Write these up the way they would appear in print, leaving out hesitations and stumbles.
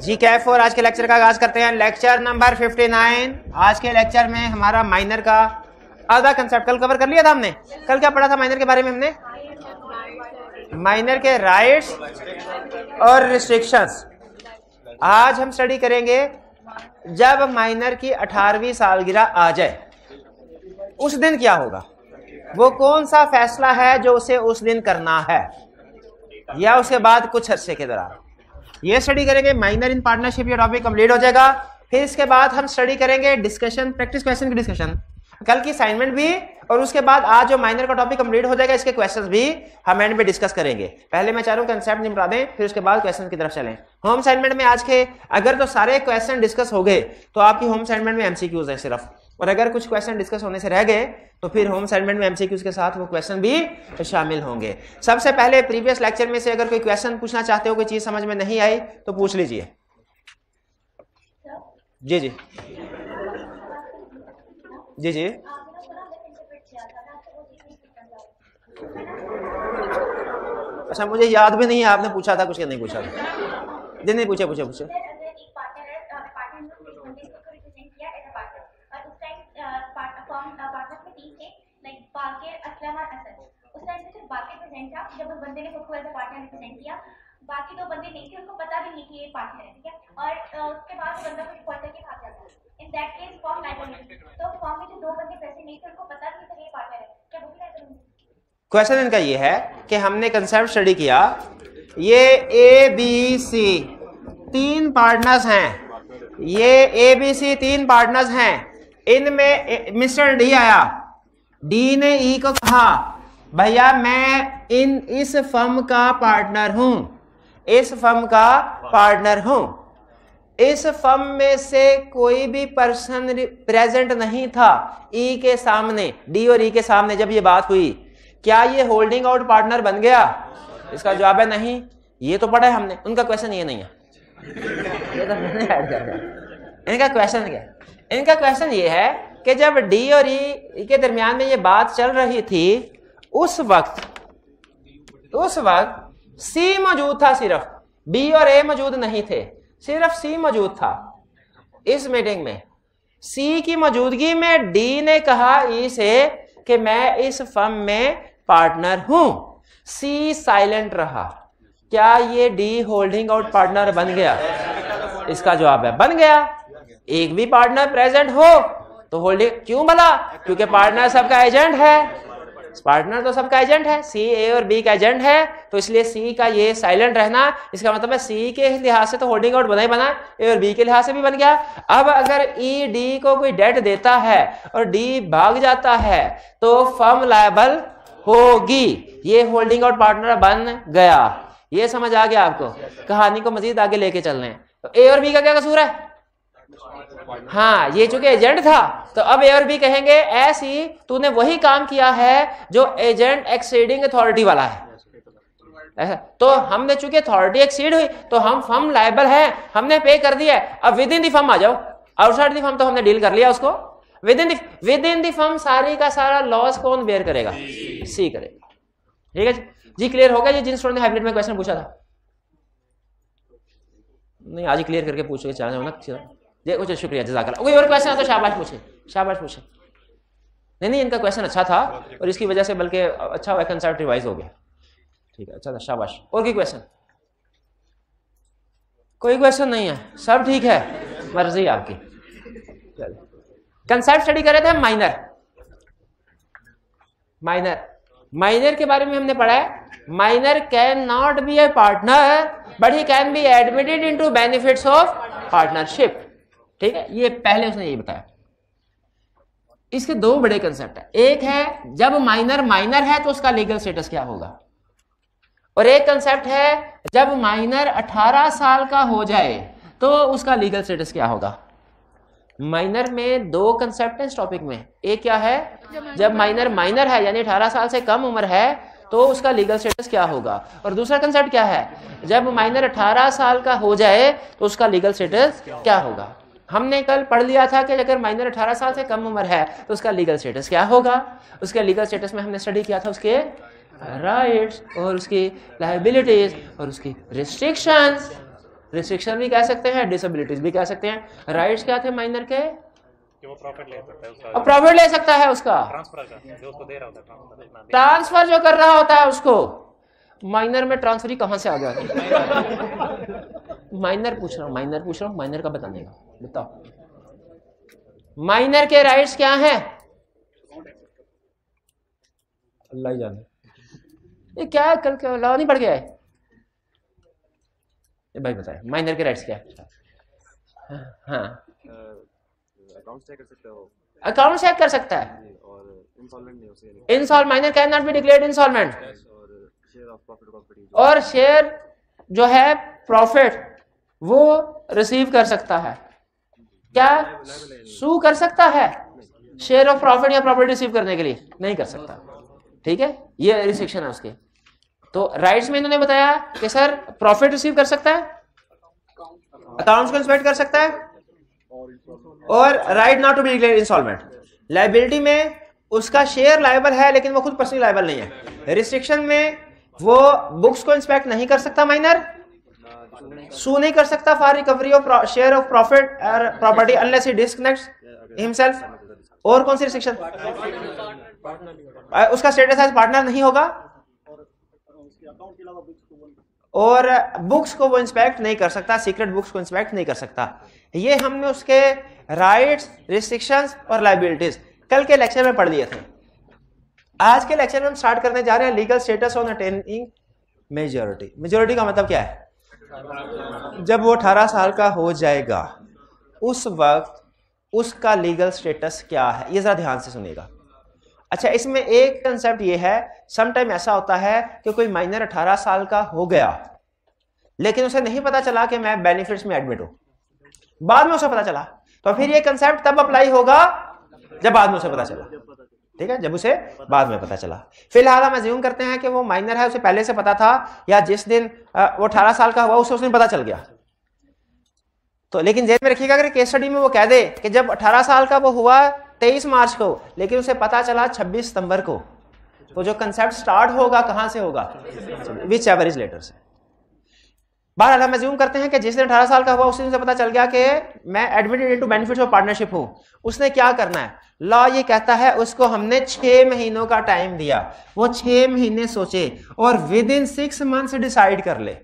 जी कैफ और आज के लेक्चर का आगाज करते हैं। Lecture number 59। आज के लेक्चर में हमारा माइनर का आधा कंसेप्ट कल कवर कर लिया था हमने। कल क्या पढ़ा था माइनर के बारे में? हमने माइनर के राइट्स और रिस्ट्रिक्शंस। आज हम स्टडी करेंगे जब माइनर की 18वीं सालगिरह आ जाए उस दिन क्या होगा, वो कौन सा फैसला है जो उसे उस दिन करना है या उसके बाद कुछ अरसे के दौरान। ये स्टडी करेंगे। माइनर इन पार्टनरशिप ये टॉपिक कंप्लीट हो जाएगा। फिर इसके बाद हम स्टडी करेंगे डिस्कशन, प्रैक्टिस क्वेश्चन की डिस्कशन, कल की असाइनमेंट भी, और उसके बाद आज जो माइनर का टॉपिक कंप्लीट हो जाएगा इसके क्वेश्चंस भी हम एंड में डिस्कस करेंगे। पहले मैं चाहूँ कंसेप्ट निपटा दें, फिर उसके बाद क्वेश्चन की तरफ चलें। होम असाइनमेंट में आज के अगर तो सारे क्वेश्चन डिस्कस हो गए तो आपकी होम असाइनमेंट में एमसीक्यूज है सिर्फ, और अगर कुछ क्वेश्चन डिस्कस होने से रह गए तो फिर होम असाइनमेंट में एमसीक्यूज के साथ वो क्वेश्चन भी शामिल होंगे। सबसे पहले प्रीवियस लेक्चर में से अगर कोई क्वेश्चन पूछना चाहते हो, कोई चीज समझ में नहीं आई तो पूछ लीजिए। जी जी जी जी अच्छा, मुझे याद भी नहीं है आपने पूछा था कुछ या नहीं पूछा था। जी नहीं, पूछे पूछे पूछे। जब उस बंदे ने खुद को एज अ पार्टनर रिप्रेजेंट किया, बाकी दो बंदे नहीं थे, उनको पता भी नहीं कि ये पार्टनर है, ठीक है। और उसके बाद वो बंदा कुछ पढ़ करके भाग जाता है। In that case form liability, तो फॉर्म में जो दो बंदे प्रेजेंट नहीं थे उनको पता नहीं था कि ये पार्टनर है, क्या वो भी लाइबिलिटी? क्वेश्चन इनका ये है कि हमने कंसेप्ट स्टडी किया, ये ए बी सी तीन पार्टनर्स हैं, ये ए बी सी तीन पार्टनर्स हैं, इनमें मिस्टर डी आया, डी ने ई को कहा भैया मैं इस फर्म का पार्टनर हूं, इस फर्म का पार्टनर हूं। इस फर्म में से कोई भी पर्सन प्रेजेंट नहीं था ई के सामने, डी और ई के सामने जब ये बात हुई, क्या ये होल्डिंग आउट पार्टनर बन गया? इसका जवाब है नहीं। ये तो पढ़ा है हमने। उनका क्वेश्चन ये नहीं है, ये तो मैंने ऐड कर दिया। इनका क्वेश्चन क्या है? इनका क्वेश्चन ये है कि जब डी और ई के दरमियान में ये बात चल रही थी उस वक्त सी मौजूद था, सिर्फ बी और ए मौजूद नहीं थे, सिर्फ सी मौजूद था। इस मीटिंग में सी की मौजूदगी में डी ने कहा ई से कि मैं इस फर्म में पार्टनर हूं। सी साइलेंट रहा। क्या ये डी होल्डिंग आउट पार्टनर बन गया? इसका जवाब है बन गया। एक भी पार्टनर प्रेजेंट हो तो होल्डिंग क्यों भला? क्योंकि पार्टनर सबका एजेंट है, पार्टनर तो सबका एजेंट है, सी ए और बी का एजेंट है, तो इसलिए सी का ये साइलेंट रहना, इसका मतलब है सी के लिहाज से तो होल्डिंग आउट बना ही बना, ए और बी के लिहाज से भी बन गया। अब अगर ई डी को कोई डेट देता है और डी भाग जाता है तो फर्म लायबल होगी। ये होल्डिंग आउट पार्टनर बन गया। ये समझ आ गया आपको? कहानी को मजीद आगे लेके चलने हैं तो ए और बी का क्या कसूर है? हाँ, ये चूंकि एजेंट था तो अब ए और बी कहेंगे ऐसी तूने वही काम किया है जो एजेंट एक्सीडिंग अथॉरिटी वाला है। ऐसा तो हमने चूंकि अथॉरिटी एक्सीड हुई तो हम फर्म लायबल है, हमने पे कर दिया है। अब विद इन द फर्म आ जाओ, आउटसाइड द फर्म तो हमने डील कर लिया उसको। विद इन द फर्म सारी का सारा लॉस कौन बेयर करेगा? सी करेगा। ठीक है जी, क्लियर हो गया? ये जिन स्टूडेंट ने हाइब्रिड में क्वेश्चन पूछा था, नहीं आज ही क्लियर करके पूछ के चला जाओ ना। कुछ शुक्रिया, जज़ाकल्लाह। कोई और क्वेश्चन है तो शाबाश पूछे, शाबाश पूछे। नहीं, इनका क्वेश्चन अच्छा था और इसकी वजह से बल्कि अच्छा हुआ, कंसेप्ट रिवाइज हो गया। ठीक है, अच्छा था, शाबाश। और कोई क्वेश्चन? कोई क्वेश्चन नहीं है, सब ठीक है, मर्जी आपकी। कंसेप्ट स्टडी कर रहे थे माइनर के बारे में हमने पढ़ा है। Minor can not B A partner but he can be admitted into benefits of partnership. ठीक है, ये पहले उसने यही बताया। इसके दो बड़े कंसेप्ट है। एक है जब माइनर है तो उसका लीगल स्टेटस क्या होगा, और एक कंसेप्ट है जब माइनर 18 साल का हो जाए तो उसका लीगल स्टेटस क्या होगा। माइनर में दो कंसेप्ट है इस टॉपिक में। एक क्या है, जब माइनर है यानी 18 साल से कम उम्र है तो उसका लीगल स्टेटस क्या होगा, और दूसरा कंसेप्ट क्या है, जब माइनर 18 साल का हो जाए तो उसका लीगल स्टेटस क्या होगा। हमने कल पढ़ लिया था कि अगर माइनर 18 साल से कम उम्र है तो उसका लीगल स्टेटस क्या होगा। उसके लीगल स्टेटस में हमने स्टडी किया था उसके राइट्स और उसकी लायबिलिटीज और उसकी रिस्ट्रिक्शंस। रिस्ट्रिक्शन भी कह सकते हैं, डिसेबिलिटीज भी कह सकते हैं। राइट्स क्या थे माइनर के? कि वो प्रॉफिट ले सकता है उसका, और प्रॉफिट ले सकता है उसका, ट्रांसफर का जो उसको दे रहा होता है, ट्रांसफर जो कर रहा होता है उसको। माइनर में ट्रांसफर ही कहां से आ गया? माइनर पूछ रहा हूं, माइनर पूछ रहा हूं, माइनर का बताने का बताओ। माइनर के राइट्स क्या हैं? अल्लाह ही जाने। ये क्या है, कल क्या लॉ नहीं पढ़ गया है? ये भाई बताए माइनर के राइट्स क्या है? हाँ, अकाउंट चेक कर सकते हो, अकाउंट चेक कर सकता है, और इंसॉल्वेंट नहीं हो सकता, इंसॉल्व minor can not B declared insolvent, और शेयर ऑफ प्रॉफिट प्रॉपर्टी, और शेयर जो है प्रॉफिट वो रिसीव कर सकता है। क्या सू कर सकता है? शेयर ऑफ प्रॉफिट या प्रॉपर्टी रिसीव करने के लिए नहीं कर सकता। ठीक है, ये रिस्ट्रिक्शन है उसके। तो राइट्स में इन्होंने बताया कि सर प्रॉफिट रिसीव कर सकता है, अकाउंट्स को इंस्पेक्ट कर सकता है, और right not to be declared insolvent. Liability में उसका शेयर लायबल है लेकिन वो खुद पर्सनली लायबल नहीं है। रिस्ट्रिक्शन में वो बुक्स को इंस्पेक्ट नहीं कर सकता माइनर, सू नहीं कर सकता for recovery of share of profit और property unless he disconnects himself. और कौन सी रिस्ट्रिक्शन? उसका स्टेटस एज पार्टनर नहीं होगा, और बुक्स को वो इंस्पेक्ट नहीं कर सकता, सीक्रेट बुक्स को इंस्पेक्ट नहीं कर सकता। ये हमने उसके राइट्स, रिस्ट्रिक्शंस और लायबिलिटीज कल के लेक्चर में पढ़ लिए थे। आज के लेक्चर में हम स्टार्ट करने जा रहे हैं legal status on attaining majority. Majority का मतलब क्या है? जब वो 18 साल का हो जाएगा उस वक्त उसका लीगल स्टेटस क्या है, ये जरा ध्यान से सुनिएगा। अच्छा, इसमें एक कंसेप्ट ये है, समटाइम ऐसा होता है कि कोई माइनर 18 साल का हो गया लेकिन उसे नहीं पता चला कि मैं बेनिफिट्स में एडमिट हूं, बाद में उसे पता चला, तो फिर ये कंसेप्ट तब अप्लाई होगा जब बाद में उसे पता चला। ठीक है, जब उसे बाद में पता चला। फिलहाल हम अज्यूम करते हैं कि वो माइनर है, उसे पहले से पता था, या जिस दिन वो 18 साल का हुआ उसे उस दिन पता चल गया। तो लेकिन जेल में रखिएगा, अगर केस स्टडी में वो कह दे कि जब 18 साल का वो हुआ 23 मार्च को लेकिन उसे पता चला 26 सितंबर को, तो जो कंसेप्ट स्टार्ट होगा कहां से होगा? विच एवर इज लेटर से। बहरहाल हम अज्यूम करते हैं कि जिस दिन 18 साल का हुआ उस दिन से पता चल गया कि मैं admitted into benefits of partnership हूं। उसने क्या करना है? लॉ ये कहता है उसको हमने 6 महीनों का टाइम दिया, वो 6 महीने सोचे और विद इन 6 मंथ्स डिसाइड कर ले।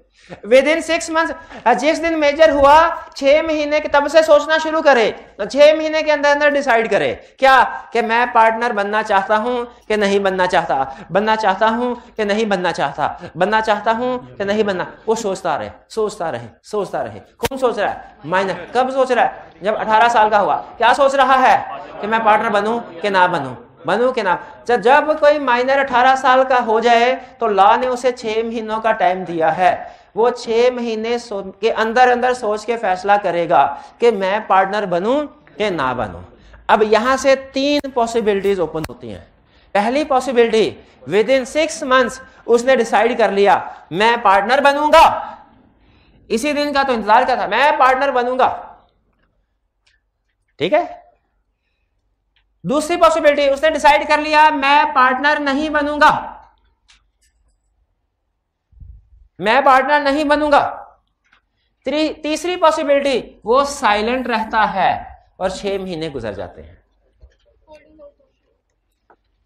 विद इन 6 मंथ्स, जिस दिन मेजर हुआ 6 महीने के तब से सोचना शुरू करे, 6 महीने के अंदर अंदर डिसाइड करे क्या कि मैं पार्टनर बनना चाहता हूं कि नहीं बनना चाहता, बनना चाहता हूं कि नहीं बनना चाहता, बनना चाहता हूं कि नहीं बनना। वो सोचता रहे, सोचता रहे, सोचता रहे। कौन सोच रहा है? माइनर। कब सोच रहा है? जब 18 साल का हुआ। क्या सोच रहा है? कि मैं पार्टनर बनूं कि ना बनूं, बनूं कि ना। जब कोई माइनर 18 साल का हो जाए तो लॉ ने उसे 6 महीनों का टाइम दिया है, वो 6 महीने के अंदर अंदर सोच के फैसला करेगा कि मैं पार्टनर बनूं कि ना बनूं। अब यहां से 3 पॉसिबिलिटीज ओपन होती हैं। पहली पॉसिबिलिटी, विद इन 6 मंथ्स उसने डिसाइड कर लिया मैं पार्टनर बनूंगा, इसी दिन का तो इंतजार कर था, मैं पार्टनर बनूंगा। ठीक है। दूसरी पॉसिबिलिटी, उसने डिसाइड कर लिया मैं पार्टनर नहीं बनूंगा, मैं पार्टनर नहीं बनूंगा। तीसरी पॉसिबिलिटी, वो साइलेंट रहता है और 6 महीने गुजर जाते हैं।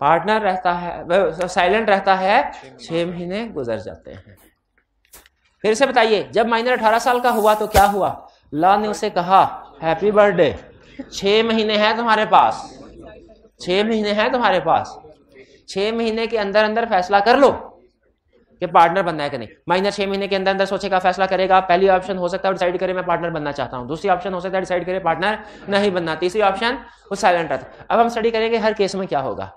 पार्टनर रहता है, साइलेंट रहता है, 6 महीने गुजर जाते हैं। फिर से बताइए, जब माइनर 18 साल का हुआ तो क्या हुआ? लॉ ने उसे कहा हैप्पी बर्थडे, 6 महीने हैं तुम्हारे पास, 6 महीने हैं तुम्हारे पास, 6 महीने के अंदर अंदर फैसला कर लो कि पार्टनर बनना है कि नहीं। माइनर 6 महीने के अंदर अंदर सोचेगा, फैसला करेगा। पहली ऑप्शन हो सकता है डिसाइड करे मैं पार्टनर बनना चाहता हूं, दूसरी ऑप्शन हो सकता है डिसाइड करे पार्टनर नहीं बनना, तीसरी ऑप्शन वो साइलेंट रहता। अब हम स्टडी करेंगे हर केस में क्या होगा।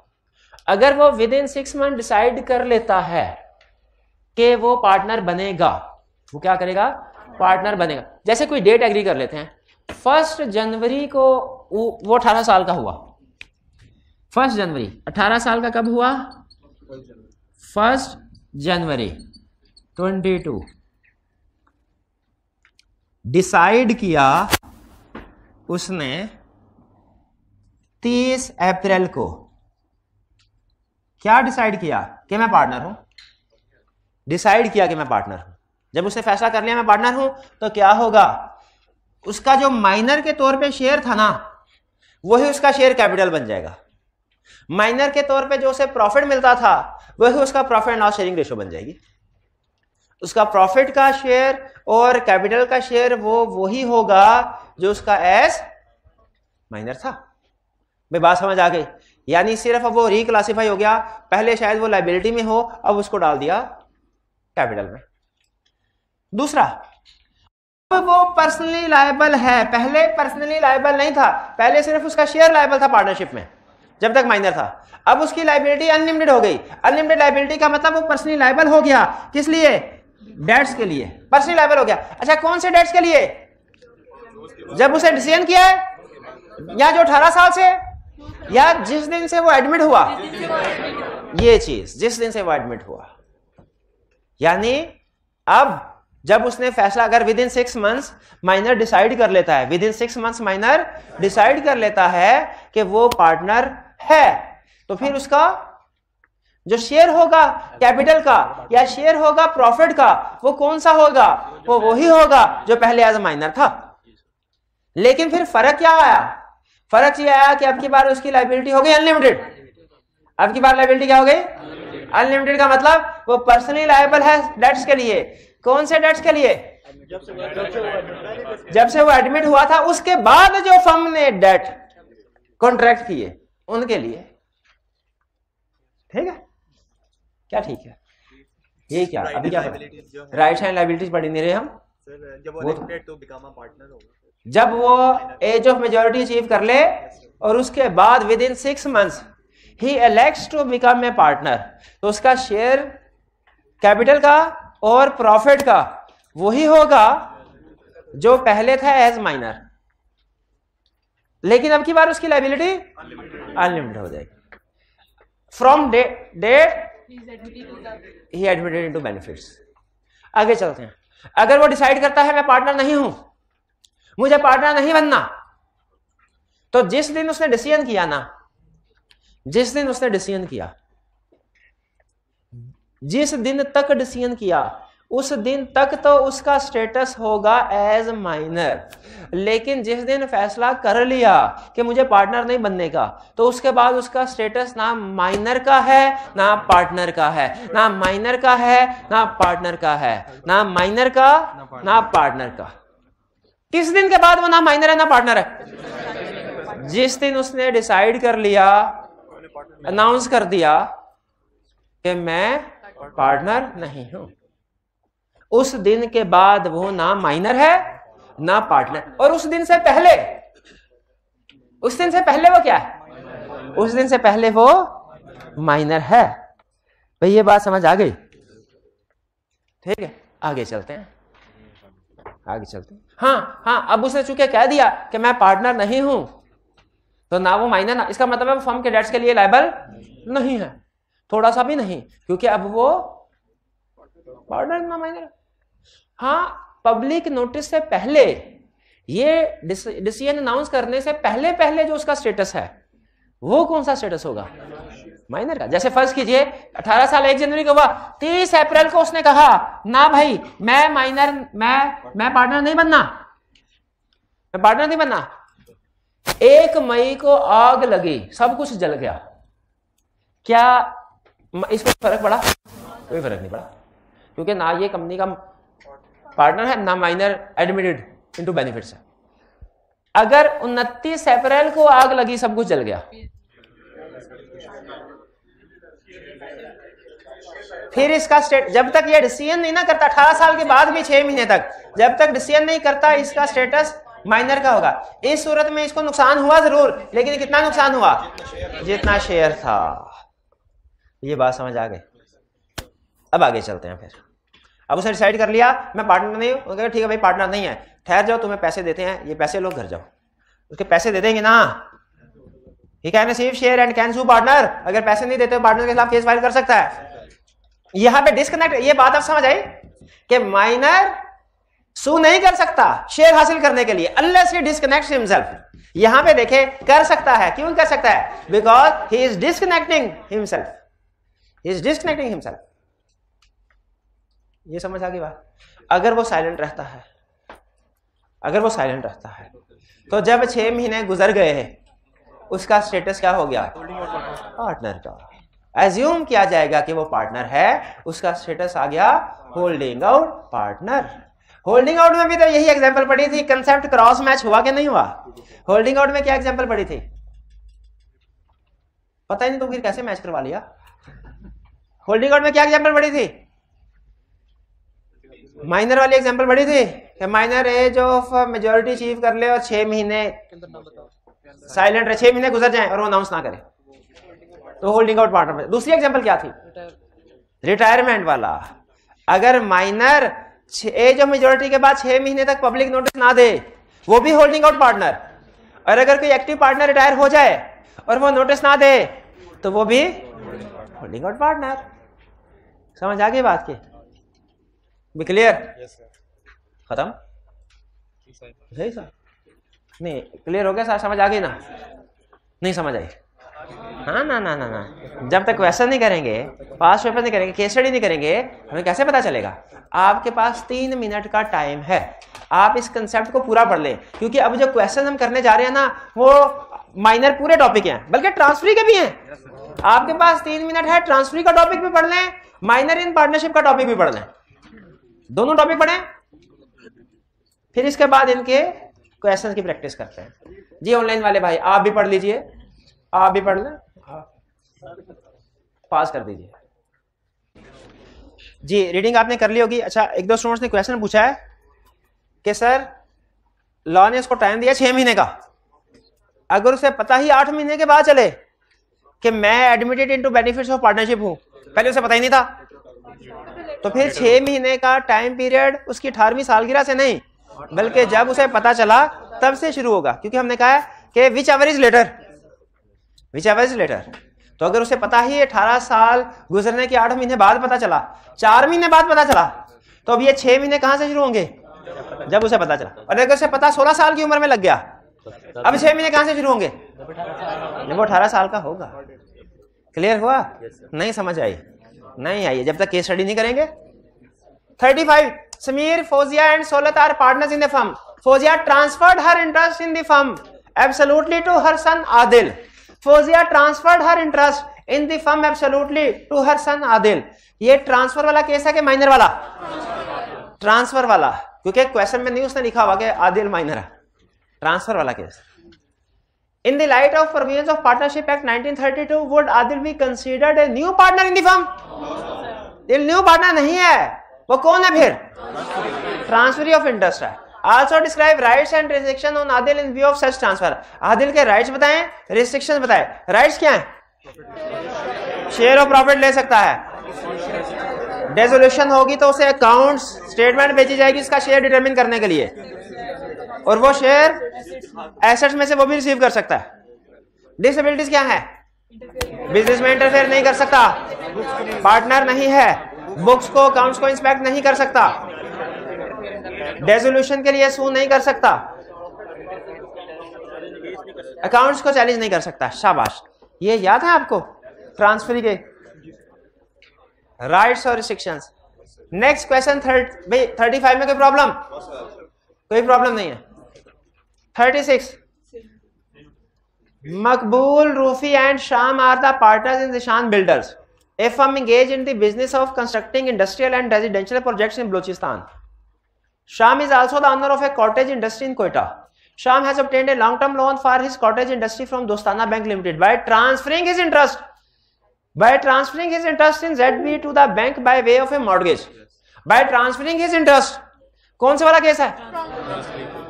अगर वो विद इन 6 मंथ डिसाइड कर लेता है कि वो पार्टनर बनेगा, वो क्या करेगा? पार्टनर बनेगा। जैसे कोई डेट एग्री कर लेते हैं, 1 जनवरी को वो 18 साल का हुआ, 1 जनवरी 18 साल का कब हुआ? 1 जनवरी 22। डिसाइड किया उसने 30 अप्रैल को। क्या डिसाइड किया? कि मैं पार्टनर हूं। डिसाइड किया कि मैं पार्टनर हूं। जब उसने फैसला कर लिया मैं पार्टनर हूं, तो क्या होगा, उसका जो माइनर के तौर पे शेयर था ना, वही उसका शेयर कैपिटल बन जाएगा। माइनर के तौर पे जो उसे प्रॉफिट मिलता था, वही उसका profit and loss sharing ratio बन जाएगी। उसका प्रॉफिट का शेयर और कैपिटल का शेयर वो वही होगा जो उसका एज माइनर था। मैं बात समझ आ गई? यानी सिर्फ अब वो रिक्लासिफाई हो गया, पहले शायद वो लायबिलिटी में हो, अब उसको डाल दिया कैपिटल में। दूसरा, अब वो पर्सनली लायबल है, पहले पर्सनली लायबल नहीं था, पहले सिर्फ उसका शेयर लायबल था पार्टनरशिप में जब तक माइनर था। अब उसकी लायबिलिटी अनलिमिटेड हो गई। अनलिमिटेड लायबिलिटी का मतलब वो पर्सनली लायबल हो गया। किस लिए? डेट्स के लिए पर्सनली लायबल हो गया। अच्छा, कौन से डेट्स के लिए? जब उसे डिसीजन किया है, या जो 18 साल से, या जिस दिन से वो एडमिट हुआ, ये चीज जिस दिन से वो एडमिट हुआ। यानी अब जब उसने फैसला, अगर with in 6 months minor decide कर लेता है, with in 6 months minor decide कर लेता है कि वो पार्टनर है, तो फिर उसका जो शेयर होगा कैपिटल का या शेयर होगा प्रॉफिट का, वो कौन सा होगा? वो वही होगा जो पहले एज माइनर था। लेकिन फिर फर्क क्या आया? फर्क ये आया कि अब की बार उसकी लायबिलिटी हो गई अनलिमिटेड। अब की बार लायबिलिटी क्या हो गई? अनलिमिटेड का मतलब वो पर्सनली लायबल है डेट्स के लिए। कौन से डेट्स के लिए? जब से वो एडमिट हुआ था, उसके बाद जो फर्म ने डेट कॉन्ट्रैक्ट किए उनके लिए। ठीक है? क्या ठीक है? ये क्या अभी क्या राइट हैंड लायबिलिटीज पढ़ी नहीं रहे हम? जब वो लिमिटेड तो बिकम अ पार्टनर होगा, जब वो एज ऑफ मेजॉरिटी अचीव कर ले और उसके बाद within 6 months he elects to become a partner, तो उसका शेयर कैपिटल का और प्रॉफिट का वही होगा जो पहले था एज माइनर। लेकिन अब की बार उसकी लायबिलिटी अनलिमिटेड हो जाएगी। From date he admitted into benefits. आगे चलते हैं। अगर वो डिसाइड करता है मैं पार्टनर नहीं हूं, मुझे पार्टनर नहीं बनना, तो जिस दिन उसने डिसीजन किया ना, जिस दिन उसने डिसीजन किया, जिस दिन तक डिसीजन किया, उस दिन तक तो उसका स्टेटस होगा एज माइनर। लेकिन जिस दिन फैसला कर लिया कि मुझे पार्टनर नहीं बनने का, तो उसके बाद उसका स्टेटस ना माइनर का है ना पार्टनर का है, ना माइनर का है ना पार्टनर का है, ना माइनर का ना पार्टनर का। किस दिन के बाद वो ना माइनर है ना पार्टनर है? जिस दिन उसने डिसाइड कर लिया, अनाउंस कर दिया कि मैं पार्टनर नहीं हूं, उस दिन के बाद वो ना माइनर है ना पार्टनर। और उस दिन से पहले, उस दिन से पहले वो क्या है? उस दिन से पहले वो माइनर है। भाई ये बात समझ आ गई? ठीक है, आगे चलते हैं, आगे चलते हैं। हाँ, अब उसने चूंकि कह दिया कि मैं पार्टनर नहीं हूं, तो ना वो माइनर ना, इसका मतलब है फर्म के डेट्स के लिए लायबल नहीं है, थोड़ा सा भी नहीं, क्योंकि अब वो पार्टनर ना माइनर। हाँ, पब्लिक नोटिस से पहले, ये डिसीजन अनाउंस करने से पहले पहले जो उसका स्टेटस है, वो कौन सा स्टेटस होगा? माइनर का। जैसे फर्ज कीजिए 18 साल 1 जनवरी को हुआ, 30 अप्रैल को उसने कहा ना भाई मैं माइनर, मैं पार्टनर नहीं बनना, मैं पार्टनर नहीं बनना। 1 मई को आग लगी, सब कुछ जल गया, क्या इसको फर्क पड़ा? कोई फर्क नहीं पड़ा, क्योंकि ना ये कंपनी का पार्टनर है ना माइनर एडमिटेड इनटू बेनिफिट्स है। अगर 29 अप्रैल को आग लगी, सब कुछ जल गया, फिर इसका स्टेट, जब तक ये डिसीजन नहीं ना करता, 18 साल के बाद भी 6 महीने तक जब तक डिसीजन नहीं करता, इसका स्टेटस माइनर का होगा। इस सूरत में इसको नुकसान हुआ जरूर, लेकिन कितना नुकसान हुआ? जितना शेयर था। ये बात समझ आ गई? अब आगे चलते हैं। फिर अब उसने डिसाइड कर लिया मैं पार्टनर नहीं हूं, ठीक है भाई पार्टनर नहीं है, ठहर जाओ, तुम्हें पैसे देते हैं, ये पैसे लोग घर जाओ, उसके पैसे दे देंगे ना। He can receive share and can sue partner. अगर पैसे नहीं देते पार्टनर के खिलाफ केस फाइल कर सकता है। यहां पे डिस्कनेक्ट, ये बात आप समझ आई कि माइनर सू नहीं कर सकता शेयर हासिल करने के लिए अनलेस ही डिस्कनेक्ट्स हिमसेल्फ। यहां पे देखे कर सकता है, क्यों कर सकता है? Because he is disconnecting himself, he is disconnecting himself. ये समझ आ गई बात? अगर वो साइलेंट रहता है, अगर वो साइलेंट रहता है, तो जब 6 महीने गुजर गए उसका स्टेटस क्या हो गया? पार्टनर का। एज्यूम किया जाएगा कि वो पार्टनर है, उसका स्टेटस आ गया holding out partner. Holding out में भी तो यही एग्जांपल पड़ी थी, कंसेप्ट क्रॉस मैच हुआ कि नहीं हुआ? होल्डिंग आउट में क्या एग्जांपल पड़ी थी? पता ही नहीं तो फिर कैसे मैच करवा लिया? होल्डिंग आउट में क्या एग्जांपल पड़ी थी? माइनर वाली एग्जांपल पड़ी थी कि minor age of majority achieve कर ले और 6 महीने साइलेंट रहे, 6 महीने गुजर जाएं और वो अनाउंस ना करे, तो होल्डिंग आउट पार्टनर में। दूसरी एग्जांपल क्या थी? रिटायरमेंट वाला। अगर माइनर एज ऑफ मेजॉरिटी के बाद 6 महीने तक पब्लिक नोटिस ना दे, वो भी होल्डिंग आउट पार्टनर। और अगर कोई एक्टिव पार्टनर रिटायर हो जाए और वो नोटिस ना दे, तो वो भी होल्डिंग आउट पार्टनर। समझ आ गई बात की? भी क्लियर? खत्म? सही सर? नहीं क्लियर हो गया सर? समझ आ गई ना? नहीं समझ आई? हाँ ना ना ना ना, जब तक क्वेश्चन नहीं करेंगे, पास पेपर नहीं करेंगे, केस स्टडी नहीं करेंगे, हमें कैसे पता चलेगा? आपके पास 3 मिनट का टाइम है, आप इस कंसेप्ट को पूरा पढ़ लें, क्योंकि अब जो क्वेश्चन हम करने जा रहे हैं ना, वो माइनर पूरे टॉपिक हैं, बल्कि ट्रांसफरी के भी हैं। आपके पास 3 मिनट है, ट्रांसफरी का टॉपिक भी पढ़ लें, माइनर इन पार्टनरशिप का टॉपिक भी पढ़ लें, दोनों टॉपिक पढ़ें, फिर इसके बाद इनके क्वेश्चन की प्रैक्टिस करते हैं। जी ऑनलाइन वाले भाई आप भी पढ़ लीजिए, आप भी पढ़ लें, पास कर दीजिए। जी रीडिंग आपने कर ली होगी। अच्छा, एक दो स्टूडेंट्स ने क्वेश्चन पूछा है कि सर लॉ ने इसको टाइम दिया 6 महीने का, अगर उसे पता ही 8 महीने के बाद चले कि मैं admitted into benefits of partnership हूं, पहले उसे पता ही नहीं था, तो फिर 6 महीने का टाइम पीरियड उसकी 18वीं सालगिरह से नहीं, बल्कि जब उसे पता चला तब से शुरू होगा, क्योंकि हमने कहा है कि whichever is later, whichever is later. तो अगर उसे पता ही 18 साल गुजरने के 8 महीने बाद पता चला, 4 महीने बाद पता चला, तो अब ये 6 महीने कहां से शुरू होंगे? जब उसे पता चला। और अगर उसे पता 16 साल की उम्र में लग गया, अब 6 महीने कहां से शुरू होंगे? जब वो 18 साल का होगा। क्लियर हुआ? नहीं समझ आई? नहीं आई जब तक केस स्टडी नहीं करेंगे। 35 Sameer, Fauzia and Solat are partners in the firm. Fauzia transferred her interest in the firm absolutely to her son Adil. Fauzia transferred her interest in the firm absolutely to her son Adil. ये ट्रांसफर वाला केस है कि माइनर वाला? Transfer वाला, क्योंकि question में नहीं उसने लिखा हुआ कि आदिल माइनर है, ट्रांसफर वाला case. In the light of provisions of Partnership Act 1932, would Adil be considered a new partner in the firm? ये न्यू पार्टनर नहीं है, वो कौन है फिर? ट्रांसफरी ऑफ इंटरेस्ट है। Also describe rights and restrictions on Adil in view of such transfer. Adil के rights बताएं, रिस्ट्रिक्शंस बताएं। राइट्स क्या है? शेयर ऑफ प्रॉफिट ले सकता है, डिसोल्यूशन होगी तो उसे अकाउंट्स स्टेटमेंट भेजी जाएगी इसका शेयर डिटरमिन करने के लिए, और वो शेयर एसेट्स में से वो भी रिसीव कर सकता है। डिसेबिलिटीज क्या है? बिजनेस में इंटरफेयर नहीं कर सकता, पार्टनर नहीं है, बुक्स को अकाउंट्स को इंस्पेक्ट नहीं कर सकता, डिसोल्यूशन के लिए सू नहीं कर सकता, अकाउंट्स को चैलेंज नहीं कर सकता। शाबाश, ये याद है आपको ट्रांसफर के राइट्स और रिस्ट्रिक्शंस। नेक्स्ट क्वेश्चन 35 में कोई प्रॉब्लम? कोई प्रॉब्लम नहीं है। 36 Maqbool, Rufi and Sham are the partners in Zeeshan builders, a firm engaged in the business of constructing industrial and residential projects in Balochistan. Sham is also the owner of a cottage industry in Quetta. Sham has obtained a long-term loan for his cottage industry from Dostana Bank Limited by transferring his interest in ZB to the bank by way of a mortgage. By transferring his interest, कौन से वाला case है?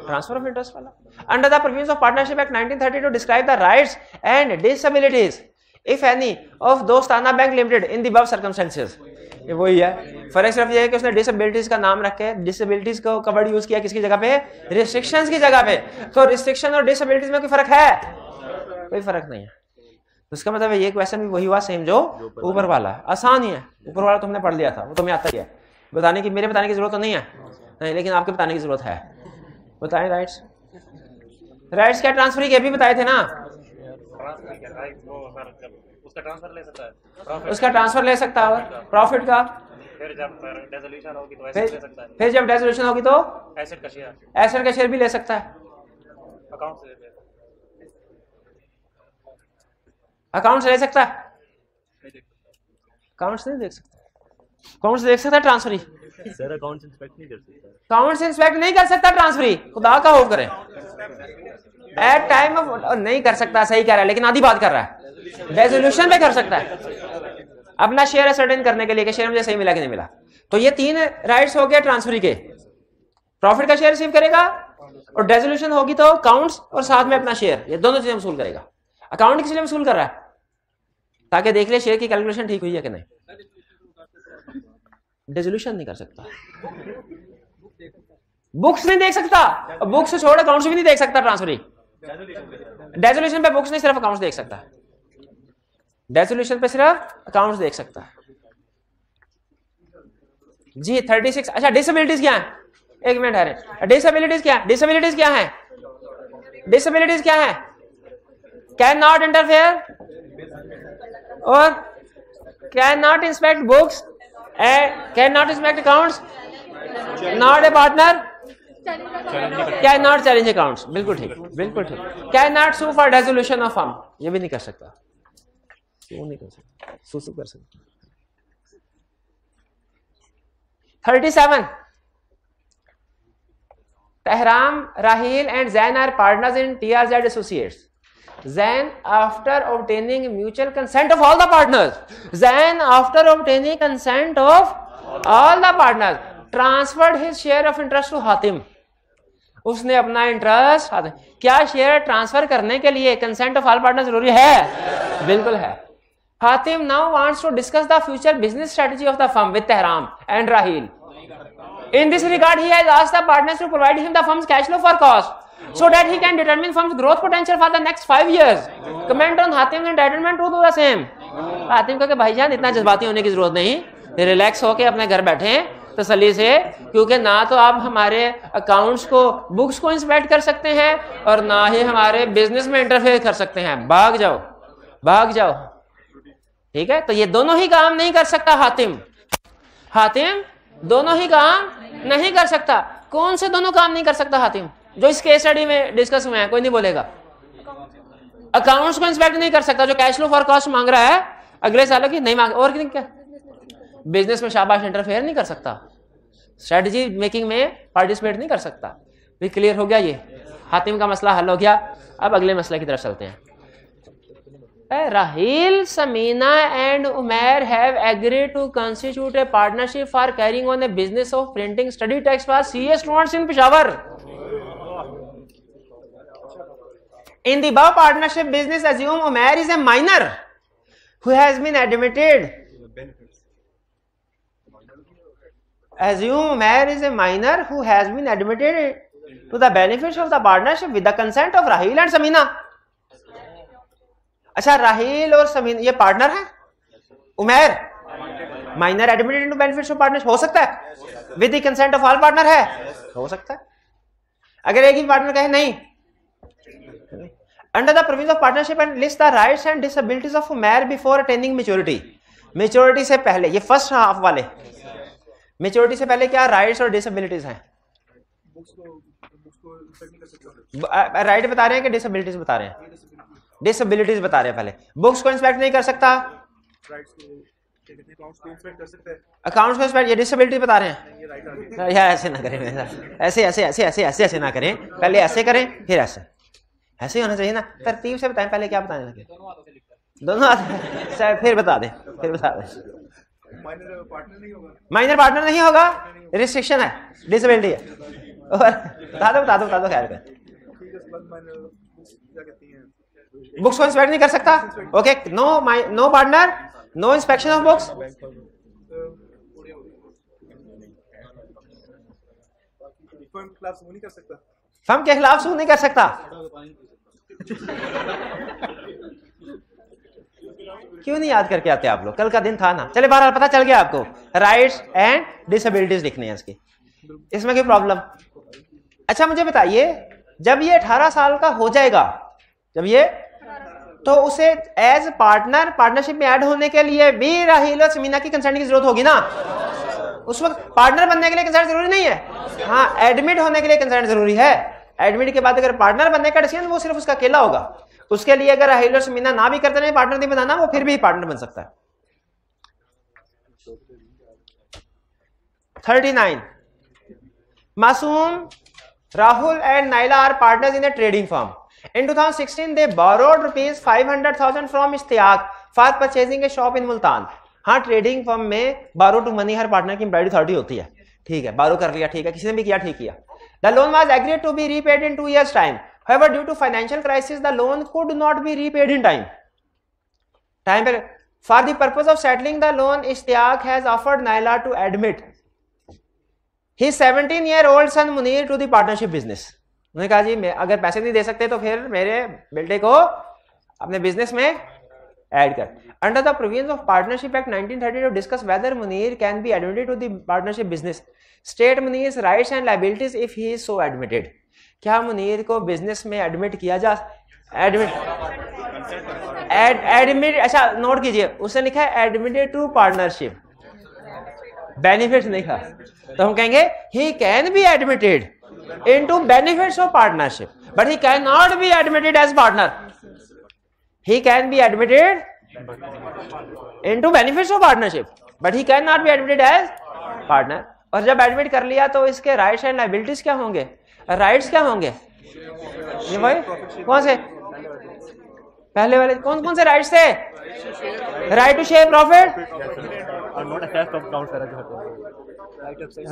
Transfer of interest वाला। Under the provisions of Partnership Act 1932 describe the rights and disabilities, if any, of Dostana Bank Limited in the above circumstances. ये वही है, फर्क सिर्फ ये है कि उसने डिसेबिलिटीज का नाम रख के डिसेबिलिटीज को कवर्ड यूज किया किसकी जगह पे? रिस्ट्रिक्शंस की जगह पे। तो रिस्ट्रिक्शन और डिसेबिलिटीज में कोई फर्क है? कोई फर्क नहीं है। उसका मतलब है ये क्वेश्चन भी वही हुआ सेम जो ऊपर वाला है, आसान ही है। ऊपर वाला तुमने पढ़ लिया था, वो तुम्हें आता ही है, बताने की मेरे बताने की जरूरत तो नहीं है, नहीं, लेकिन आपके बताने की जरूरत है। बताएं राइट्स, राइट्स क्या ट्रांसफर के भी बताए थे ना? उसका ट्रांसफर ले सकता है, उसका ट्रांसफर ले सकता है, प्रॉफिट का फिर जब डेसोल्यूशन होगी तो एसेट ले सकता है। फिर जब डेसोल्यूशन होगी तो एसेट का शेयर एसेट का शेयर भी ले सकता है। अकाउंट से ले अकाउंट से ले सकता है, अकाउंट से नहीं देख सकता, अकाउंट से देख सकता है ट्रांसफरी। सर अकाउंट से इंस्पेक्ट नहीं कर सकता, अकाउंट से इंस्पेक्ट नहीं कर सकता ट्रांसफरी, खुदा का हो करे एट टाइम ऑफ नहीं कर सकता, सही कह रहा है, लेकिन आधी बात कर रहा है, रेजोल्यूशन पे कर सकता है अपना शेयर असर्टेन करने के लिए कि शेयर मुझे सही मिला कि नहीं मिला। तो ये 3 राइट्स हो गए ट्रांसफरी के, प्रॉफिट का शेयर रिसीव करेगा और रेजोल्यूशन होगी तो अकाउंट्स और साथ में अपना शेयर, ये दोनों चीजें वसूल करेगा। अकाउंट किस लिए वसूल कर रहा है? ताकि देख ले शेयर की कैलकुलेशन ठीक हुई है कि नहीं। रेजोल्यूशन नहीं कर सकता, बुक्स नहीं देख सकता, बुक्स से छोड़ अकाउंट्स भी नहीं देख सकता ट्रांसफरी। रेजोल्यूशन पे बुक्स नहीं, सिर्फ अकाउंट्स देख सकता है, रेजोल्यूशन पे सिर्फ अकाउंट्स देख सकता है जी। 36। अच्छा डिसेबिलिटीज क्या है? एक मिनट है, डिसेबिलिटीज क्या है? डिसेबिलिटीज क्या है? डिसेबिलिटीज क्या है? Can not interfere or can not inspect books, can not inspect accounts, not a partner, can not challenge accounts. बिल्कुल ठीक, बिल्कुल ठीक। Can not sue for resolution of firm, ये भी नहीं कर सकता, क्यों नहीं कर सकता? सू कर सकता। 37 Tehram, Rahil and Zain are partners in TRZ Associates. Zain, after obtaining mutual consent of all the partners, Zain, after obtaining consent of all the partners, transferred his share of interest to Hatim. उसने अपना interest, क्या share transfer करने के लिए consent of all partner जरूरी है? बिल्कुल है। Hatim now wants to discuss the future business strategy of the firm with Tehram and Rahil. In this regard, he has asked the partners to provide him the firm's cash flow forecast so that he can determine firm's growth potential for the next 5 years. Comment on Hatim's entitlement to do the same. Hatim को कि भाईजान इतना जज्बाती होने की जरूरत नहीं, relax होके अपने घर बैठे तसल्ली से, क्योंकि ना तो आप हमारे अकाउंट्स को, बुक्स को इंस्पेक्ट कर सकते हैं और ना ही हमारे बिजनेस में इंटरफेयर कर सकते हैं। भाग जाओ, भाग जाओ। ठीक है, तो ये दोनों ही काम नहीं कर सकता हातिम। हातिम दोनों ही काम नहीं कर सकता। कौन से दोनों काम नहीं कर सकता हातिम जो इस केस स्टडी में डिस्कस हुए हैं? कोई नहीं बोलेगा। अकाउंट्स को इंस्पेक्ट नहीं कर सकता, जो कैश फ्लो फॉरकास्ट मांग रहा है अगले सालों की नहीं मांग, और क्या बिजनेस में शाबाश इंटरफेयर नहीं कर सकता, स्ट्रेटजी मेकिंग में पार्टिसिपेट नहीं कर सकता। भी क्लियर हो गया, ये हातिम का मसला हल हो गया। अब अगले मसले की तरफ चलते हैं। Rahil, Samina and Umair have agreed to constitute a partnership for carrying on a business of printing study text for CA students in Peshawar. In the above partnership business, assume Umair is a minor who has been admitted. Assume Umair is a minor who has been admitted to the benefits of the partnership with the consent of Rahil and Samina. अच्छा, राहिल और समीन ये partner है, Umair minor admitted into benefits of partnership हो सकता है, with the consent of all partner है, हो सकता है। अगर एक ही पार्टनर कहे नहीं, under the provision of partnership and list the rights and disabilities of Umair before attaining maturity. Maturity से पहले, ये फर्स्ट हाफ वाले, मैच्योरिटी से पहले क्या राइट्स और डिसेबिलिटीज हैं? राइट बता रहे हैं कि डिसेबिलिटीज बता रहे हैं? डिसेबिलिटीज बता रहे हैं पहले। बुक्स को इंस्पेक्ट नहीं कर सकता, अकाउंट्स को इंस्पेक्ट, ये डिसेबिलिटी बता रहे हैं। या ऐसे ना करें, ऐसे ऐसे ऐसे ऐसे ऐसे ऐसे ना करें, पहले ऐसे करें फिर ऐसे, ऐसे होना चाहिए ना, तरतीब से बताएं। पहले क्या बताने लगे? दोनों आते, फिर बता दें, फिर बता दें। माइनर पार्टनर नहीं होगा, रिस्ट्रिक्शन है, डिसेबिलिटी है। और बता दो खैर कर, बुक्स को इंस्पेक्ट नहीं कर सकता। Okay, no partner, no inspection of books. Firm के खिलाफ सू नहीं कर सकता। क्यों नहीं याद करके आते आप लोग? कल का दिन था ना। चले, बहरहाल पता चल गया आपको, राइट्स एंड डिसेबिलिटीज लिखने हैं इसकी, इसमें कोई प्रॉब्लम? अच्छा मुझे बताइए, जब ये 18 साल का हो जाएगा, जब ये, तो उसे एज पार्टनर पार्टनरशिप में ऐड होने के लिए भी राहिल और समीना की कंसेंट की जरूरत होगी ना? उस वक्त पार्टनर बनने के लिए कंसेंट जरूरी नहीं है, हाँ एडमिट होने के लिए कंसेंट जरूरी है। एडमिट के बाद अगर पार्टनर बनने का डिसीजन वो सिर्फ उसका अकेला होगा, उसके लिए अगर हाइलर समीना ना भी करते रहे पार्टनर नहीं बनाना, वो फिर भी पार्टनर बन सकता है। 39 Masoom, Rahul and Naila are partners in a trading firm. In 2016 they borrowed rupees 500,000 from Ishtiaq for purchasing a shop in Multan. हाँ ट्रेडिंग फर्म में बारो टू मनी हर पार्टनर की इम्प्लॉयड अथॉरिटी होती है, ठीक है, बारो कर लिया, ठीक है, किसी ने भी किया, ठीक किया। The loan was agreed to be repaid in 2 years time. However, due to financial crisis, the loan could not be repaid in time. For the purpose of settling the loan, Ishtiaq has offered Naila to admit his 17-year-old son Munir to the partnership business. उन्होंने कहा जी मैं अगर पैसे नहीं दे सकते तो फिर मेरे बेटे को अपने बिजनेस में ऐड कर। Under the provisions of Partnership Act 1930 to discuss whether Munir can be admitted to the partnership business, state Munir's rights and liabilities if he is so admitted. क्या मुनीर को बिजनेस में एडमिट किया जा admit अच्छा note कीजिए, उसने लिखा है एडमिटेड टू पार्टनरशिप, बेनिफिट्स नहीं लिखा, तो हम कहेंगे he can be admitted into benefits of partnership but he can not be admitted as partner. He can be admitted into benefits of partnership but he can not be admitted as partner. और जब admit कर लिया तो इसके rights and liabilities क्या होंगे, rights क्या होंगे, ये भाई कौन से पहले वाले कौन कौन से राइट्स थे, right to share profit,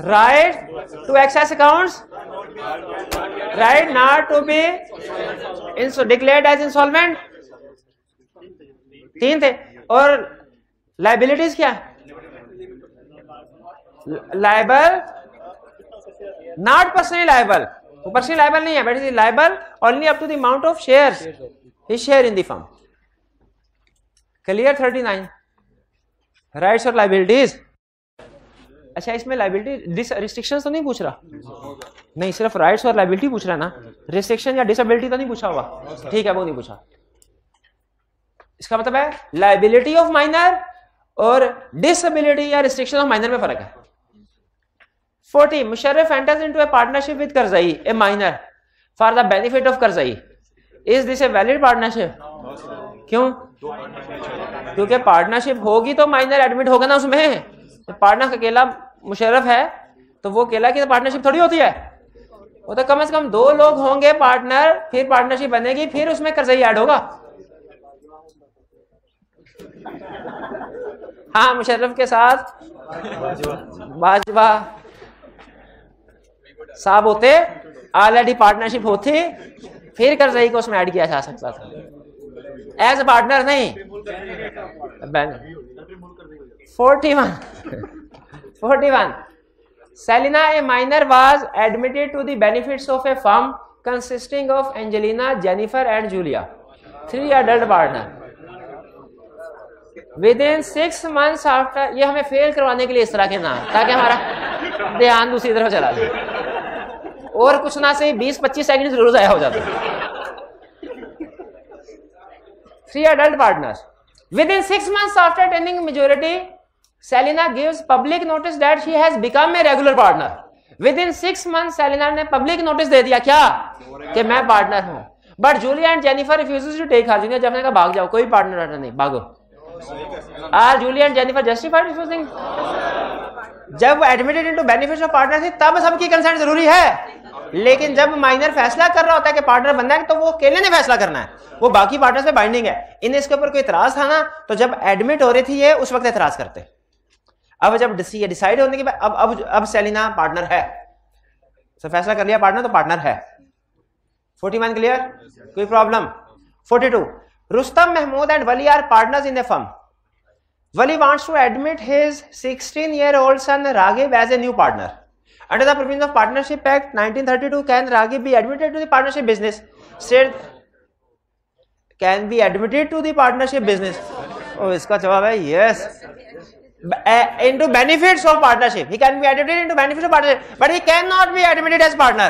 right to access accounts, right not to be declared as insolvent, 3 थे। और लायबिलिटीज क्या, लायबल नॉट पर्सनली लायबल, वो पर्सनली लायबल नहीं है but is liable only up to the amount of shares he share in the firm. Clear 39 rights और liabilities. अच्छा इसमें liability restrictions तो नहीं पूछ रहा, नहीं सिर्फ राइट्स और लायबिलिटी पूछ रहा ना, रिस्ट्रिक्शन या डिसेबिलिटी तो नहीं पूछा हुआ, ठीक है वो नहीं पूछा। इसका मतलब है लायबिलिटी ऑफ माइनर और डिसेबिलिटी या रिस्ट्रिक्शन ऑफ माइनर में फर्क है। 40 Musharraf enters into A partnership with Karzai A minor for the benefit of Karzai, is this a valid partnership? क्यों? क्योंकि पार्टनरशिप होगी तो माइनर एडमिट होगा ना उसमें, तो पार्टनर अकेला मुशर्रफ है तो वो अकेला की पार्टनरशिप थोड़ी होती है, वो तो कम से कम 2 लोग होंगे पार्टनर, फिर पार्टनरशिप बनेगी, फिर उसमें करजई ऐड होगा। हाँ मुशर्रफ के साथ बाजवा साहब होते, ऑलरेडी पार्टनरशिप होती, फिर करजई को उसमें ऐड किया जा सकता था, एज पार्टनर नहीं। 41 Selina, a minor, was admitted to the benefits of a firm consisting of Angelina, Jennifer and Julia, 3 adult partners. Within 6 months after, ये हमें फेल करवाने के लिए इस तरह के नाम, ताकि हमारा ध्यान दूसरी तरफ चला जाए, और कुछ ना से 20-25 सेकंड जरूर जाया हो जाता है। 3 adult partners. Within 6 months after attaining majority, Selina gives public notice that she has become a regular partner. Within 6 months, Selina ने public notice दे दिया क्या कि मैं पार्टनर हूं, but Julia and Jennifer refuses to take her. Julia जब ने कहा भाग जाओ, कोई पार्टनर नहीं, भागो। Are Julia and Jennifer justified refusing? जब वो admitted into benefits of partner थी तब सबकी कंसेंट जरूरी है, लेकिन जब माइनर फैसला कर रहा होता है कि पार्टनर बनना है तो वो अकेले ने फैसला करना है, वो बाकी पार्टनर्स पे बाइंडिंग है। इन्हें इसके ऊपर कोई इतराज था ना, तो जब एडमिट हो रही थी ये उस वक्त इतराज करते। अब जब डिसाइड होने के बाद अब सेलिना पार्टनर है, तो फैसला कर लिया पार्टनर, तो पार्टनर है। 41 क्लियर, कोई problem? 42 Rustam, Mahmood and Wali are partners in the firm. Wali wants to admit his 16-year-old son Raghib as a new partner. Under the provisions of Partnership Act 1932, can Raghib be admitted to the partnership business? Said can be admitted to the partnership business. Oh, इसका जवाब है yes. Into benefits of partnership, he can be admitted into benefits of partnership, but he cannot be admitted as partner.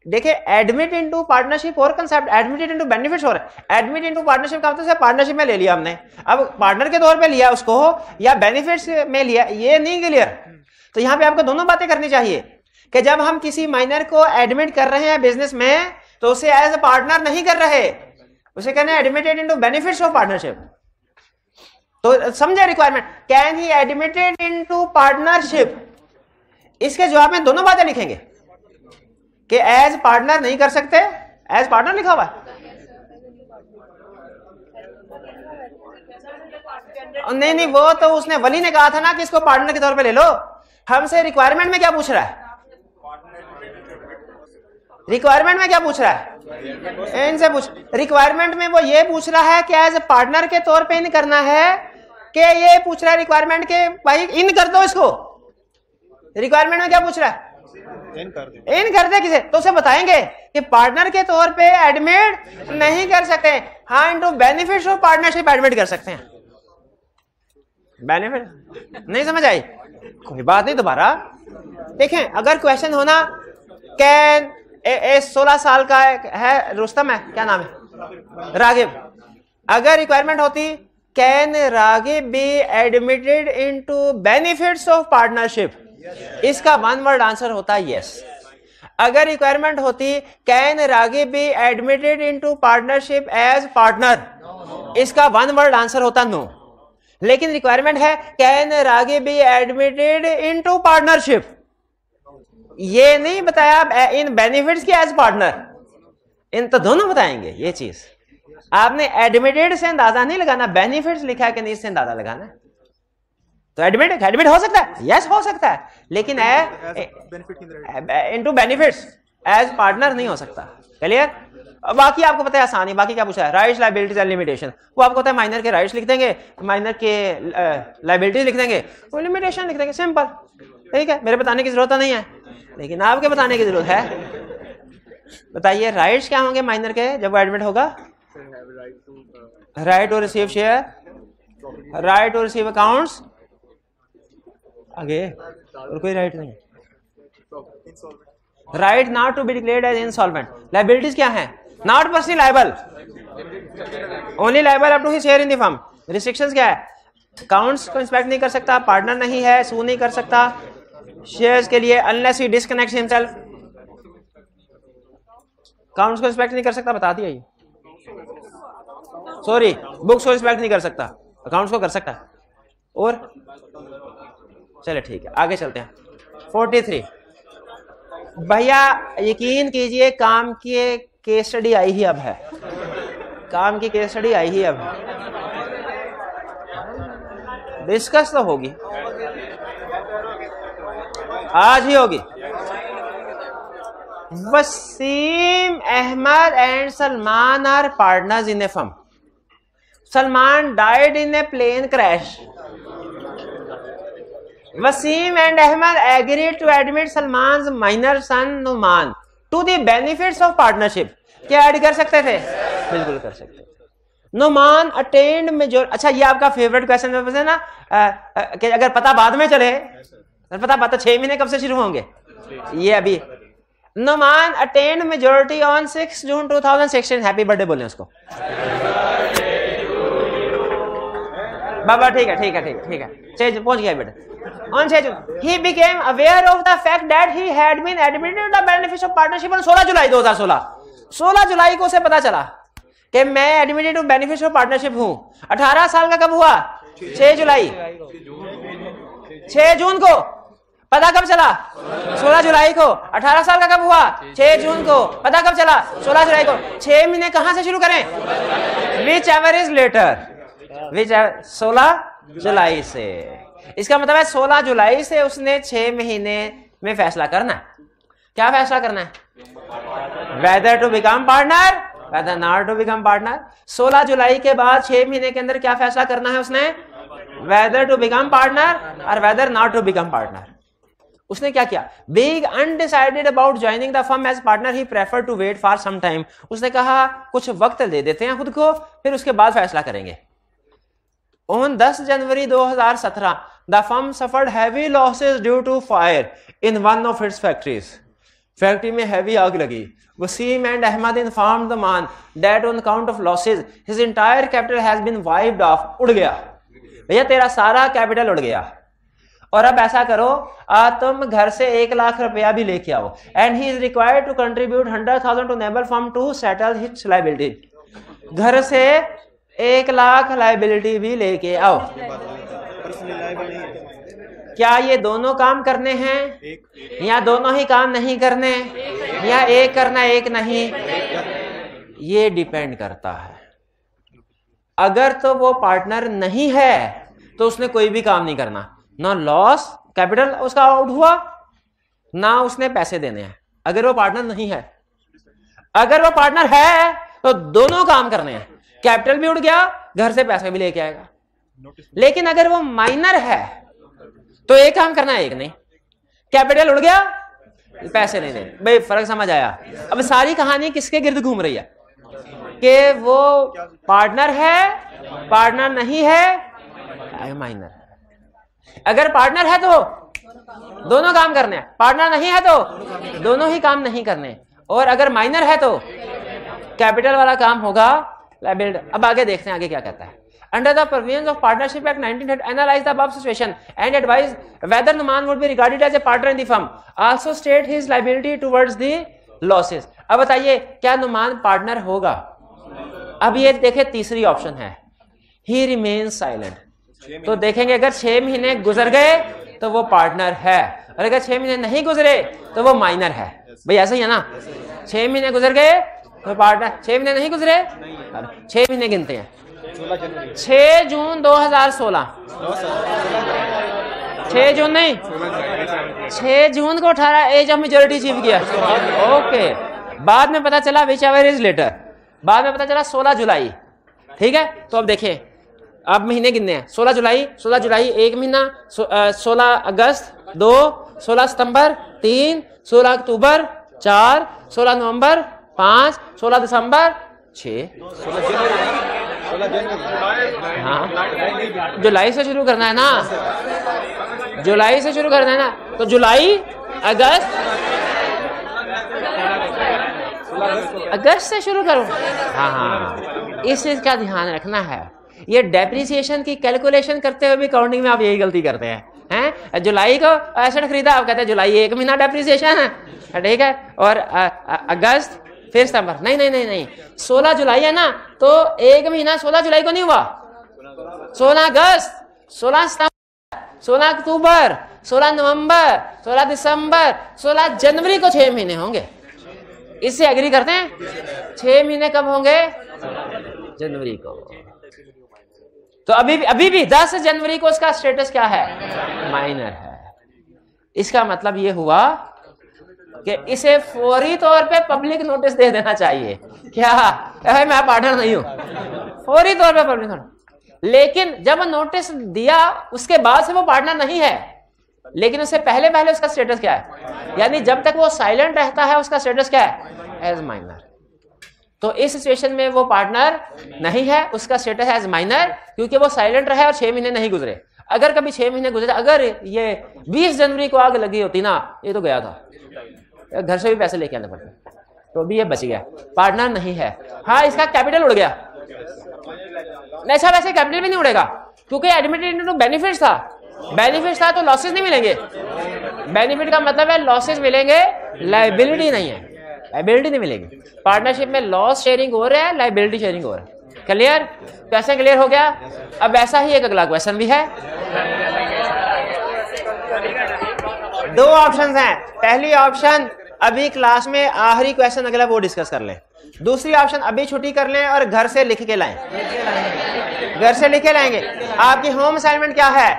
देखिए admit into partnership और concept, admitted into benefits और admit into partnership का मतलब partnership में ले लिया हमने, अब पार्टनर के तौर पे लिया उसको या बेनिफिट्स में लिया, ये नहीं क्लियर। तो यहाँ पे आपको दोनों बातें करनी चाहिए कि जब हम किसी माइनर को एडमिट कर रहे हैं बिजनेस में तो उसे एज ए पार्टनर नहीं कर रहे, उसे कहना है admitted into benefits of partnership. तो समझे requirement, can he admitted into partnership, इसके जवाब में दोनों बातें लिखेंगे कि एज पार्टनर नहीं कर सकते, एज पार्टनर लिखा हुआ है। नहीं वो तो उसने वली ने कहा था ना कि इसको पार्टनर के तौर पे ले लो। हमसे रिक्वायरमेंट में क्या पूछ रहा है, रिक्वायरमेंट में क्या पूछ रहा है, इनसे पूछ, रिक्वायरमेंट में वो ये पूछ रहा है कि एज पार्टनर के तौर पे इन करना है, कि ये पूछ रहा है रिक्वायरमेंट के भाई इन कर दो इसको। रिक्वायरमेंट में क्या पूछ रहा है, इन कर दे किसे, तो उसे बताएंगे कि पार्टनर के तौर पे एडमिट नहीं कर सकते, हाँ into benefits of partnership admit कर सकते हैं। बेनिफिट नहीं समझ आई, कोई बात नहीं, दोबारा देखें। अगर क्वेश्चन होना कैन 16 साल का है रुस्तम है, क्या नाम है, रागिब, अगर रिक्वायरमेंट होती can Ragib be admitted into benefits of partnership, इसका वन वर्ड आंसर होता है यस। अगर रिक्वायरमेंट होती can Ragib be admitted into partnership as partner, इसका वन वर्ड आंसर होता नो। लेकिन रिक्वायरमेंट है can Ragib be admitted into partnership, ये नहीं बताया इन बेनिफिट्स की एज पार्टनर, इन तो दोनों बताएंगे। ये चीज आपने एडमिटेड से अंदाजा नहीं लगाना, बेनिफिट्स लिखा है कि नहीं इससे अंदाजा लगाना। तो एडमिट हो सकता है, यस हो सकता है, लेकिन इनटू बेनिफिट्स एज पार्टनर नहीं हो सकता। क्लियर? बाकी आपको पता है आसानी, बाकी क्या पूछा है, राइट्स लायबिलिटीज एंड लिमिटेशन, वो आपको पता है माइनर के राइट्स लिख देंगे, माइनर के लायबिलिटीज लिख देंगे, वो लिमिटेशन लिख देंगे, सिंपल। ठीक है, मेरे बताने की जरूरत नहीं है, लेकिन आपके बताने की जरूरत है। बताइए राइट्स क्या होंगे माइनर के जब वो एडमिट होगा, right to receive share, right to receive accounts, आगे और कोई राइट नहीं, right not to be declared as insolvent. Liabilities क्या है, not personally liable, only liable up to his share in the firm. Restrictions क्या है, accounts को inspect नहीं कर सकता, पार्टनर नहीं है, सू नहीं कर सकता शेयर्स के लिए unless he disconnect himself, accounts को इंस्पेक्ट नहीं कर सकता, बता दिया ये, सॉरी बुक्स को इंस्पेक्ट नहीं कर सकता, अकाउंट्स को कर सकता है। और चले ठीक है, आगे चलते हैं। 43 भैया यकीन कीजिए काम की केस स्टडी आई ही अब है, काम की केस स्टडी आई ही अब है, डिस्कस तो होगी, आज ही होगी। Wasim Ahmed and Salman are partners in a firm. Salman died in a plane crash. Wasim and Ahmed agreed to admit Salman's minor son Numan to the benefits of partnership. क्या ऐड कर सकते थे, बिल्कुल कर सकते थे। नुमान अटेंड मेजोर, अच्छा ये आपका फेवरेट क्वेश्चन है ना, कि अगर पता बाद में चले, पता 6 महीने कब से शुरू होंगे, ये अभी। Numan attend majority on 6 June 2016। Happy birthday बोले उसको बाबा। ठीक है ठीक है ठीक है ठीक है, पहुंच गया बेटा। On 6 June, he became aware of the fact that he had been admitted the benefits of partnership on 16 जुलाई 2016। 16 जुलाई को उसे पता चला कि मैं admitted to benefits of partnership हूं। 18 साल का कब हुआ, 6 जुलाई। 6 जून को पता कब चला, 16 जुलाई को। 18 साल का कब हुआ, 6 जून को। पता कब चला, 16 जुलाई को। 6 महीने कहां से शुरू करें, विच एवर इज लेटर, विच 16 जुलाई से। इसका मतलब है 16 जुलाई से उसने 6 महीने में फैसला करना है। क्या फैसला करना है, whether to become partner, whether not to become partner. 16 जुलाई के बाद 6 महीने के अंदर क्या फैसला करना है उसने, वेदर टू बिकम पार्टनर और whether not to become partner. उसने क्या किया, being undecided about joining the firm as partner he prefer to wait for some time. उसने कहा कुछ वक्त दे देते हैं खुद को, फिर उसके बाद फैसला करेंगे। On 10 January 2017, the firm suffered heavy losses due to fire in one of its factories. Factory में हैवी आग लगी। Wasim and Ahmed informed the man that on account of losses his entire capital has been wiped off. उड़ गया भैया, तेरा सारा capital उड़ गया। और अब ऐसा करो, तुम घर से 1 लाख रुपया भी लेके आओ, and he is required to contribute 100,000 to enable firm to settle his liability. घर से 1 लाख लायबिलिटी भी लेके आओ। क्या ये दोनों काम करने हैं, या दोनों ही काम नहीं करने, या एक करना एक नहीं? ये डिपेंड करता है। अगर तो वो पार्टनर नहीं है तो उसने कोई भी काम नहीं करना, ना लॉस कैपिटल उसका आउट हुआ, ना उसने पैसे देने हैं, अगर वो पार्टनर नहीं है। अगर वो पार्टनर है तो दोनों काम करने हैं, कैपिटल भी उड़ गया, घर से पैसे भी लेके आएगा। लेकिन अगर वो माइनर है तो एक काम करना है एक नहीं, कैपिटल उड़ गया, पैसे नहीं देने। भाई फर्क समझ आया? अब सारी कहानी किसके गिर्द घूम रही है कि वो पार्टनर है, पार्टनर नहीं है, माइनर है। अगर पार्टनर है तो दोनों काम करने हैं, पार्टनर नहीं है तो दोनों ही काम नहीं करने, और अगर माइनर है तो कैपिटल वाला काम होगा, लायबिलिटी। अब आगे देखते हैं आगे क्या कहता है। Under the provisions of Partnership Act 1930, analyze the above situation and advise whether Numan would be regarded as a partner in the firm. Also state his liability towards the losses. अब बताइए क्या नुमान पार्टनर होगा? अब ये देखे तीसरी option है, he remains silent. तो देखेंगे अगर 6 महीने गुजर गए तो वो पार्टनर है, और अगर 6 महीने नहीं गुजरे तो वो माइनर है। भाई ऐसा ही है ना? 6 महीने गुजर गए तो पार्टनर, 6 महीने नहीं गुजरे, 6 महीने गिनते हैं। 6 जून 2016, 6 जून नहीं, 6 जून को 18 एज ऑफ मेजॉरिटी अचीव किया। ओके, बाद में पता चला विच एवर इज लेटर, बाद में पता चला 16 जुलाई। ठीक है, तो अब देखिए, अब महीने गिनने हैं। 16 जुलाई 1 महीना, 16 अगस्त 2, 16 सितंबर 3, 16 अक्टूबर 4, 16 नवंबर 5, 16 दिसंबर 6। हाँ, जुलाई से शुरू करना है ना, जुलाई से शुरू करना है ना, तो जुलाई अगस्त से शुरू करो। हाँ, इस चीज का ध्यान रखना है। ये डेप्रिसिएशन की कैलकुलेशन करते हुए भी काउंटिंग में आप यही गलती करते हैं। जुलाई को एसेट खरीदा, आप कहते हैं जुलाई 1 महीना डेप्रिसिएशन है, ठीक है, और अगस्त फिर सितंबर। नहीं, 16 जुलाई है ना, तो 1 महीना 16 जुलाई को नहीं हुआ, 16 अगस्त, 16 सितंबर, 16 अक्टूबर, 16 नवंबर, 16 दिसंबर, 16 जनवरी को 6 महीने होंगे। इससे एग्री करते हैं? 6 महीने कब होंगे? जनवरी को। तो अभी भी 10 जनवरी को उसका स्टेटस क्या है? माइनर है। इसका मतलब ये हुआ कि इसे फौरी तौर पे पब्लिक नोटिस दे देना चाहिए। क्या भाई मैं पार्टनर नहीं हूं, फौरी तौर पे पब्लिक नोटिस। लेकिन जब नोटिस दिया उसके बाद से वो पार्टनर नहीं है, लेकिन उससे पहले उसका स्टेटस क्या है? यानी जब तक वो साइलेंट रहता है उसका स्टेटस क्या है? As minor. तो इस सिचुएशन में वो पार्टनर नहीं है, उसका स्टेटस है एज माइनर, क्योंकि वो साइलेंट रहा और 6 महीने नहीं गुजरे। अगर कभी 6 महीने गुजरे, अगर ये 20 जनवरी को आग लगी होती ना, ये तो गया था, घर से भी पैसे लेके आने पड़ते, तो भी ये बच गया, पार्टनर नहीं है। हाँ, इसका कैपिटल उड़ गया। ऐसा वैसे कैपिटल भी नहीं उड़ेगा, क्योंकि एडमिटेड इनटू बेनिफिट्स था, बेनिफिट्स था तो लॉसेस नहीं मिलेंगे। बेनिफिट का मतलब है लॉसेस मिलेंगे, लायबिलिटी नहीं है, लायबिलिटी नहीं मिलेगी। पार्टनरशिप में लॉस शेयरिंग हो रहा है, लायबिलिटी शेयरिंग हो रहा है। क्लियर? कैसे क्लियर हो गया? अब ऐसा ही एक अगला क्वेश्चन भी है। 2 ऑप्शंस हैं। पहली ऑप्शन अभी क्लास में आखिरी क्वेश्चन अगला वो डिस्कस कर लें। दूसरी ऑप्शन अभी छुट्टी कर लें और घर से लिख के लाएं, घर से लिख के लाएंगे। आपकी होम असाइनमेंट क्या है?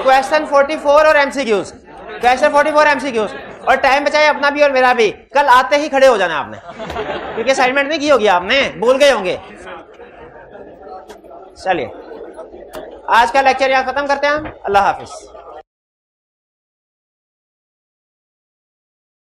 क्वेश्चन 44 और एमसीक्यूज, क्वेश्चन 44 एमसीक्यूज। और टाइम बचाए अपना भी और मेरा भी। कल आते ही खड़े हो जाना आपने, क्योंकि असाइनमेंट नहीं की होगी आपने, भूल गए होंगे। चलिए आज का लेक्चर यहाँ खत्म करते हैं। अल्लाह हाफिज।